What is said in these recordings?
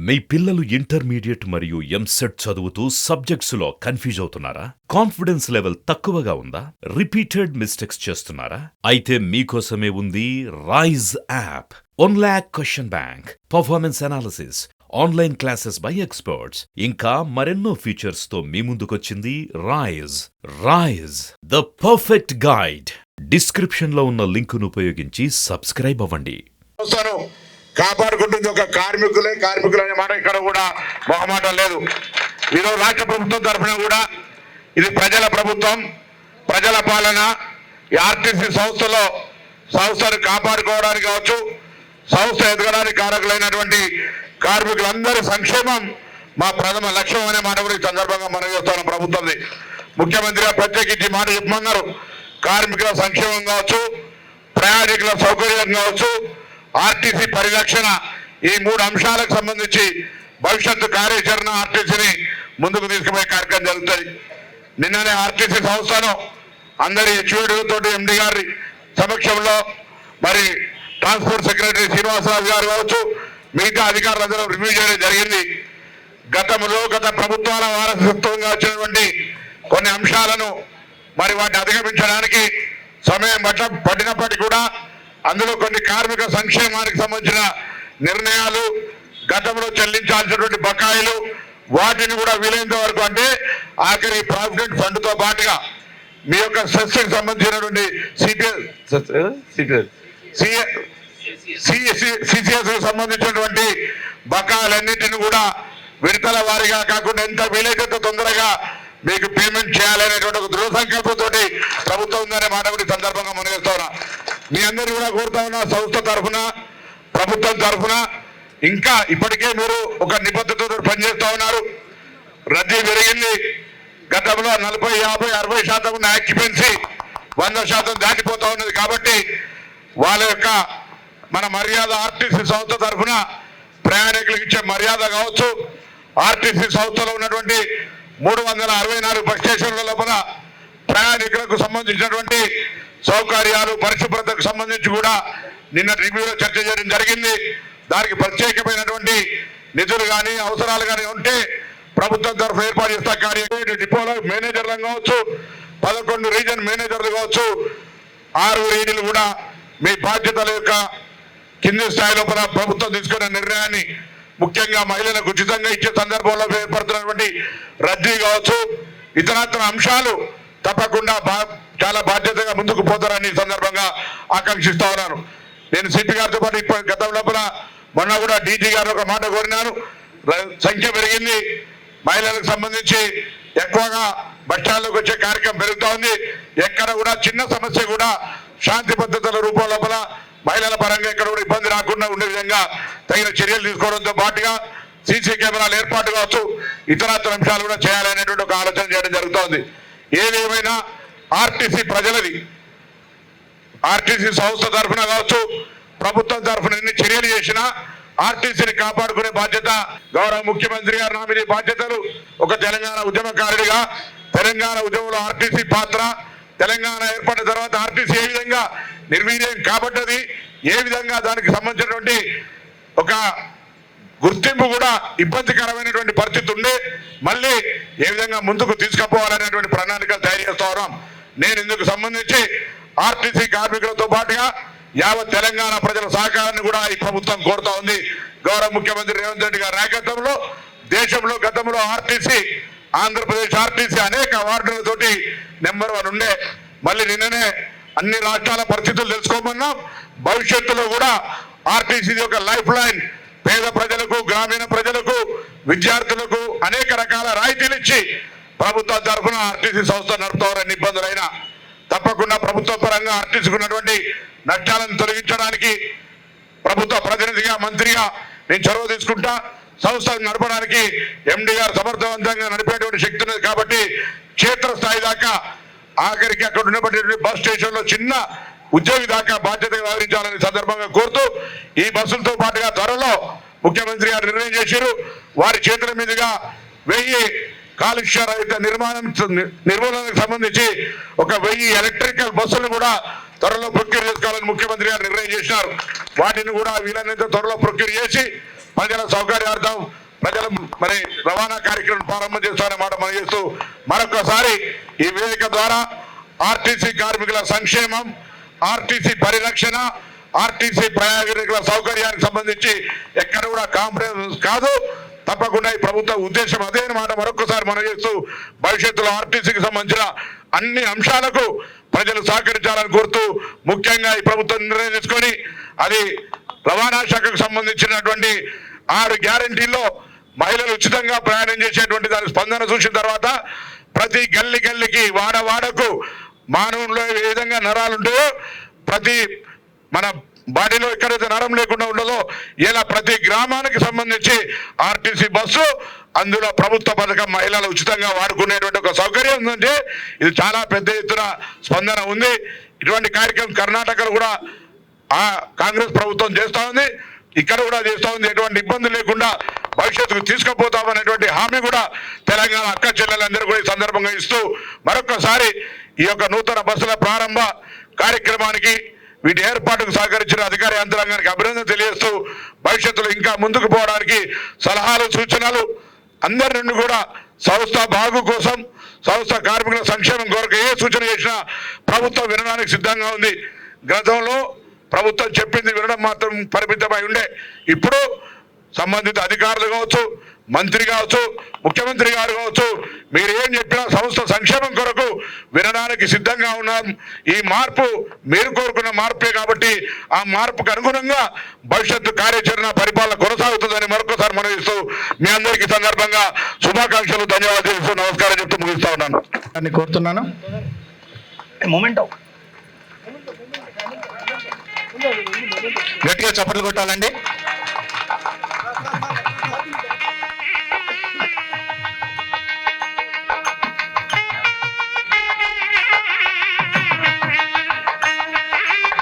మీ పిల్లలు ఇంటర్మీడియట్ మరియు ఎంసెట్ చదువుతూ సబ్జెక్ట్స్ లో కన్ఫ్యూజ్ అవుతున్నారా? కాన్ఫిడెన్స్ లెవెల్ తక్కువగా ఉందా? రిపీటెడ్ మిస్టేక్స్ చేస్తున్నారా? అయితే మీకోసమే ఉంది Rise app. 1 lakh question bank, performance analysis, online classes by experts, ఇంకా మరెన్నో ఫీచర్స్ తో మీ ముందుకొచ్చింది Rise the perfect guide. Description లో ఉన్న లింకును ఉపయోగించి సబ్స్క్రైబ్ అవ్వండి. కాపాడుకుంటుంది ఒక కార్మికులే. కార్మికులు అనే మాట ఇక్కడ కూడా మొహమాటం లేదు. ఈరోజు రాష్ట్ర ప్రభుత్వం తరఫున కూడా ఇది ప్రజల ప్రభుత్వం, ప్రజల పాలన. ఈ ఆర్టీసీ సంస్థను కాపాడుకోవడానికి కావచ్చు, సంస్థ ఎదగడానికి కారకులైనటువంటి కార్మికులందరి సంక్షేమం మా ప్రథమ లక్ష్యం అనే మాట కూడా ఈ సందర్భంగా మనం చేస్తున్న ప్రభుత్వంది. ముఖ్యమంత్రిగా ప్రత్యేకించి మాట చెప్పమన్నారు. కార్మికుల సంక్షేమం కావచ్చు, ప్రయాణికుల సౌకర్యం కావచ్చు, ఆర్టీసీ పరిరక్షణ, ఈ 3 అంశాలకు సంబంధించి భవిష్యత్తు కార్యాచరణ ఆర్టీసీని ముందుకు తీసుకుపోయే కార్యక్రమం జరుగుతుంది. నిన్ననే ఆర్టీసీ సంస్థను అందరి హెచ్ఓడితోటి ఎండి గారి సమక్షంలో మరి ట్రాన్స్పోర్ట్ సెక్రటరీ శ్రీనివాసరాజు గారు కావచ్చు, మిగతా అధికారులందరూ రివ్యూ చేయడం జరిగింది. గత ప్రభుత్వాల వారసత్వంగా వచ్చినటువంటి కొన్ని అంశాలను మరి వాటిని అధిగమించడానికి సమయం పట్టినప్పటికీ కూడా అందులో కొన్ని కార్మిక సంక్షేమానికి సంబంధించిన నిర్ణయాలు, గతంలో చెల్లించాల్సినటువంటి బకాయిలు, వాటిని కూడా వీలైనంత వరకు అంటే ఆఖరి ప్రావిడెంట్ ఫండ్ తో పాటుగా మీ యొక్క సెస్కి సంబంధించినటువంటి సిసిఎస్ కు సంబంధించినటువంటి బకాయిలన్నింటినీ కూడా విడతల వారీగా కాకుండా ఎంత వీలైతే తొందరగా మీకు పేమెంట్ చేయాలనేటువంటి ఒక దృఢ సంకల్పంతో ప్రభుత్వం ఉందనే మాట కూడా ఈ సందర్భంగా మనగేస్తున్నా. మీ అందరూ కూడా కోరుతా ఉన్నా, సంస్థ తరఫున, ప్రభుత్వం తరఫున ఇంకా ఇప్పటికే మీరు ఒక నిబద్ధతతో పనిచేస్తూ ఉన్నారు. రద్దీ పెరిగింది. గతంలో 40, 50, 60% ఉన్న ఆక్యుపెన్సీ 100% దాటిపోతా ఉన్నది. కాబట్టి వాళ్ళ యొక్క మన మర్యాద ఆర్టీసీ సంస్థ తరఫున ప్రయాణికులకు ఇచ్చే మర్యాద కావచ్చు, ఆర్టీసీ సంస్థలో ఉన్నటువంటి 364 బస్ స్టేషన్ల లోపల ప్రయాణికులకు సంబంధించినటువంటి సౌకర్యాలు, పరిశుభ్రతకు సంబంధించి కూడా నిన్న రివ్యూలో చర్చ చేయడం జరిగింది. దానికి ప్రత్యేకమైనటువంటి నిధులు కానీ అవసరాలు కానీ ఉంటే ప్రభుత్వం తరఫున ఏర్పాటు చేస్తా. కానీ డిపోలో మేనేజర్లు కావచ్చు, 11 రీజన్ మేనేజర్లు కావచ్చు, 6 రీడీలు కూడా మీ బాధ్యతల యొక్క కింది స్థాయి లోపల ప్రభుత్వం తీసుకున్న నిర్ణయాన్ని, ముఖ్యంగా మహిళలకు ఉచితంగా ఇచ్చే సందర్భంలో ఏర్పడుతున్నటువంటి రద్దీ కావచ్చు, ఇతరత్ర అంశాలు తప్పకుండా చాలా బాధ్యతగా ముందుకు పోతారని సందర్భంగా ఆకాంక్షిస్తా ఉన్నాను. నేను సిపి గారితో పాటు గతం లోపల మొన్న కూడా డీజీ గారు ఒక మాట కోరినాను. సంఖ్య పెరిగింది, మహిళలకు సంబంధించి ఎక్కువగా బస్టాండ్లోకి వచ్చే కార్యక్రమం పెరుగుతూ ఉంది. ఎక్కడ కూడా చిన్న సమస్య కూడా శాంతి భద్రతల రూపం లోపల మహిళల పరంగా ఎక్కడ కూడా ఇబ్బంది రాకుండా ఉండే విధంగా తగిన చర్యలు తీసుకోవడంతో పాటుగా సీసీ కెమెరాలు ఏర్పాటు కావచ్చు, ఇతరత్ర అంశాలు కూడా చేయాలనేటువంటి ఒక ఆలోచన చేయడం జరుగుతోంది. ఏదేమైనా ఆర్టీసీ ప్రజలది. ఆర్టీసీ సంస్థ తరఫున కావచ్చు, ప్రభుత్వం తరఫున ఎన్ని చర్యలు చేసినా ఆర్టీసీని కాపాడుకునే బాధ్యత గౌరవ ముఖ్యమంత్రి గారు నా మీద బాధ్యతలు. ఒక తెలంగాణ ఉద్యమకారుడిగా తెలంగాణ ఉద్యమంలో ఆర్టీసీ పాత్ర, తెలంగాణ ఏర్పడిన తర్వాత ఆర్టీసీ ఏ విధంగా నిర్వీర్యం కాబట్టది, ఏ విధంగా దానికి సంబంధించినటువంటి ఒక గుర్తింపు కూడా ఇబ్బందికరమైనటువంటి పరిస్థితి ఉండే, మళ్ళీ ఏ విధంగా ముందుకు తీసుకుపోవాలనేటువంటి ప్రణాళికలు తయారు చేస్తా ఉన్నాం. నేను ఇందుకు సంబంధించి ఆర్టీసీ కార్మికులతో పాటుగా యావత్ తెలంగాణ ప్రజల సహకారాన్ని కూడా ఈ ప్రభుత్వం కోరుతా ఉంది. గౌరవ ముఖ్యమంత్రి రేవంత్ రెడ్డి గారి నాయకత్వంలో దేశంలో గతంలో ఆర్టీసీ, ఆంధ్రప్రదేశ్ ఆర్టీసీ అనేక అవార్డులతోటి నెంబర్ 1 ఉండే. మళ్ళీ నిన్ననే అన్ని రాష్ట్రాల పరిస్థితులు తెలుసుకోమన్నాం. భవిష్యత్తులో కూడా ఆర్టీసీ ఒక లైఫ్ లైన్, పేద ప్రజలకు, గ్రామీణ ప్రజలకు, విద్యార్థులకు అనేక రకాల రాయితీలు ఇచ్చి ప్రభుత్వం తరఫున ఆర్టీసీ సంస్థ నడుపుతారని ఇబ్బందులైనా తప్పకుండా ప్రభుత్వ పరంగా ఆర్టీసీకి ఉన్నటువంటి నష్టాలను తొలగించడానికి ప్రభుత్వ ప్రతినిధిగా, మంత్రిగా నేను చొరవ తీసుకుంటా. సంస్థను నడపడానికి ఎండి గారు సమర్థవంతంగా నడిపేటువంటి శక్తి ఉన్నది. కాబట్టి క్షేత్రస్థాయి దాకా ఆఖరికి అక్కడ ఉన్నటువంటి బస్ స్టేషన్లో చిన్న ఉద్యోగి దాకా బాధ్యతగా వ్యవహరించాలని సందర్భంగా కోరుతూ, ఈ బస్సులతో పాటుగా త్వరలో ముఖ్యమంత్రి గారు నిర్ణయం చేశారు. వారి చేతుల మీదుగా 1000 కాలుష్య రహిత నిర్మూలనకు సంబంధించి ఒక 1000 ఎలక్ట్రికల్ బస్సులు కూడా త్వరలో ప్రొక్యూర్ చేసుకోవాలని ముఖ్యమంత్రి గారు నిర్ణయం చేశారు. వాటిని కూడా వీలైనంత త్వరలో ప్రొక్యూర్ చేసి ప్రజల సౌకర్యార్థం మరి రవాణా కార్యక్రమం ప్రారంభం చేస్తారనే మాట మనం చేస్తూ మరొకసారి ఈ వేదిక ద్వారా ఆర్టీసీ కార్మికుల సంక్షేమం, ఆర్టీసీ పరిరక్షణ, ఆర్టీసీ ప్రయాణికుల సౌకర్యానికి సంబంధించి ఎక్కడ కూడా కాంప్రమైజ్ కాదు. తప్పకుండా ఈ ప్రభుత్వ ఉద్దేశం అదే మాట మరొకసారి మనం చేస్తూ భవిష్యత్తులో ఆర్టీసీకి సంబంధించిన అన్ని అంశాలకు ప్రజలు సహకరించాలని కోరుతూ ముఖ్యంగా ఈ ప్రభుత్వం నిర్ణయం తీసుకొని అది రవాణా శాఖకు సంబంధించినటువంటి 6 గ్యారంటీల్లో మహిళలు ఉచితంగా ప్రయాణం చేసేటువంటి దాని స్పందన చూసిన తర్వాత ప్రతి గల్లికి వాడకు మానవుల్లో ఏ విధంగా నరాలు ఉంటాయో ప్రతి మన బాడీలో ఎక్కడైతే నరం లేకుండా ఉండదో ఇలా ప్రతి గ్రామానికి సంబంధించి ఆర్టీసీ బస్సు అందులో ప్రభుత్వ పథకం మహిళలు ఉచితంగా వాడుకునేటువంటి ఒక సౌకర్యం ఉందంటే ఇది చాలా పెద్ద ఎత్తున స్పందన ఉంది. ఇటువంటి కార్యక్రమం కర్ణాటకలో కూడా కాంగ్రెస్ ప్రభుత్వం చేస్తూ ఉంది, ఇక్కడ కూడా చేస్తూ ఉంది. ఎటువంటి ఇబ్బంది లేకుండా భవిష్యత్తుకు తీసుకుపోతామనేటువంటి హామీ కూడా తెలంగాణ అక్క చెల్లెలందరూ కూడా ఈ సందర్భంగా ఇస్తూ మరొకసారి ఈ యొక్క నూతన బస్సుల ప్రారంభ కార్యక్రమానికి వీటి ఏర్పాటుకు సహకరించిన అధికార యంత్రాంగానికి అభినందన తెలియజేస్తూ భవిష్యత్తులో ఇంకా ముందుకు పోవడానికి సలహాలు సూచనలు అందరి నుండి కూడా సంస్థ బాగు కోసం, సంస్థ కార్మికుల సంక్షేమం కొరకు ఏ సూచన చేసినా ప్రభుత్వం వినడానికి సిద్ధంగా ఉంది. గతంలో ప్రభుత్వం చెప్పింది వినడం మాత్రం పరిమితమై ఉండే, ఇప్పుడు సంబంధిత అధికారులు కావచ్చు, మంత్రి కావచ్చు, ముఖ్యమంత్రి గారు కావచ్చు, మీరు ఏం చెప్పినా సంస్థ సంక్షేమం కొరకు వినడానికి సిద్ధంగా ఉన్నాం. ఈ మార్పు మీరు కోరుకున్న మార్పే కాబట్టి ఆ మార్పుకు అనుగుణంగా భవిష్యత్తు కార్యాచరణ పరిపాలన కొనసాగుతుందని మరొకసారి మనవిస్తూ మీ అందరికీ సందర్భంగా శుభాకాంక్షలు, ధన్యవాదాలు, నమస్కారం చెప్తూ ముగిస్తా ఉన్నాను అని కోరుతున్నాను. గట్టిగా చప్పట్లు కొట్టాలండి.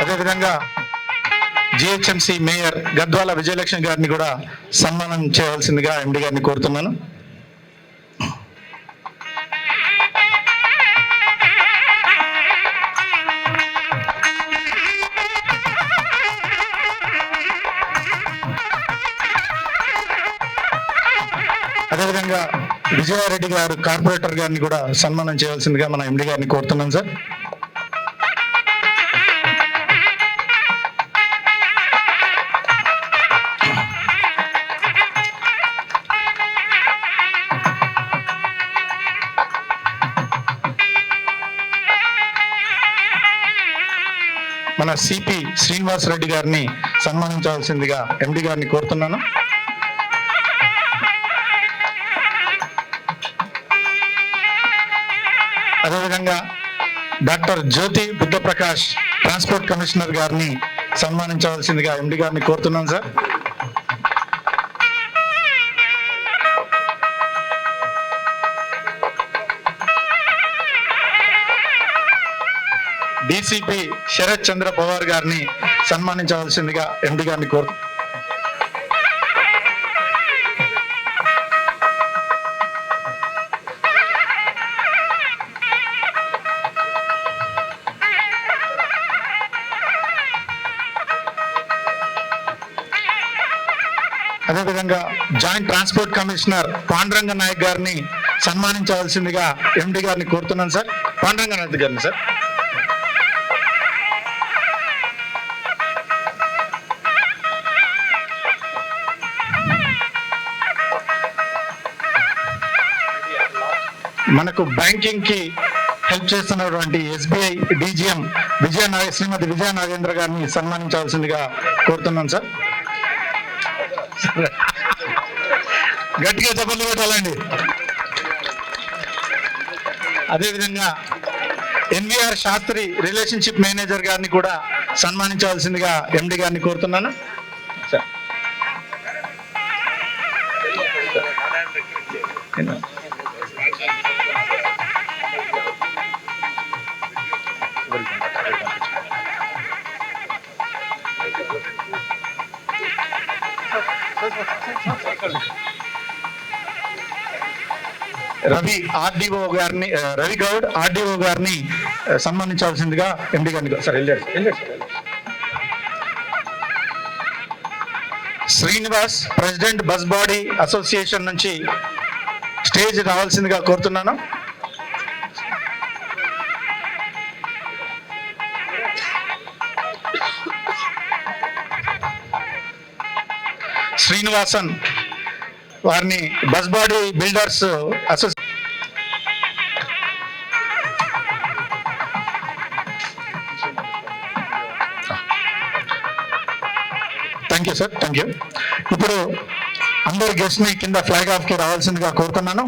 అదేవిధంగా జిహెచ్ఎంసి మేయర్ గద్వాల విజయలక్ష్మి గారిని కూడా సన్మానం చేయవలసిందిగా ఎండి గారిని కోరుతున్నాను. అదేవిధంగా విజయారెడ్డి గారు కార్పొరేటర్ గారిని కూడా సన్మానం చేయవలసిందిగా మన ఎండి గారిని కోరుతున్నాం సార్. మన సిపి శ్రీనివాస్ రెడ్డి గారిని సన్మానించవలసిందిగా ఎండి గారిని కోరుతున్నాను. అదేవిధంగా doctor Jyothi Buddhaprakash transport commissioner గారిని సన్మానించవలసిందిగా ఎండి గారిని కోరుతున్నాను సార్. డిసిపి శరత్ చంద్ర పవార్ గారిని సన్మానించవలసిందిగా ఎండి గారిని కోరు. అదేవిధంగా joint transport commissioner Panduranga Naik గారిని సన్మానించవలసిందిగా ఎండి గారిని కోరుతున్నాను సార్. పాండురంగ నాయక్ గారిని సార్. మనకు బ్యాంకింగ్ కి హెల్ప్ చేస్తున్నటువంటి ఎస్బీఐ డీజీఎం శ్రీమతి విజయ నాగేంద్ర గారిని సన్మానించవలసిందిగా కోరుతున్నాను సార్. గట్టిగా చెప్పలు పెట్టాలండి. అదేవిధంగా ఎన్విఆర్ శాస్త్రి రిలేషన్షిప్ మేనేజర్ గారిని కూడా సన్మానించవలసిందిగా ఎండి గారిని కోరుతున్నాను సార్. రవి గౌడ్ ఆర్డీఓ గారిని సన్మానించాల్సిందిగా ఎండి గారిని sir. Srinivas, president bus body association నుంచి స్టేజ్ రావాల్సిందిగా కోరుతున్నాను. శ్రీనివాసన్ వారిని bus body builders association. Thank you sir, thank you. ఇప్పుడు అందరు గెస్ట్ ని కింద ఫ్లాగ్ ఆఫ్ కి రావాల్సిందిగా కోరుతున్నాను.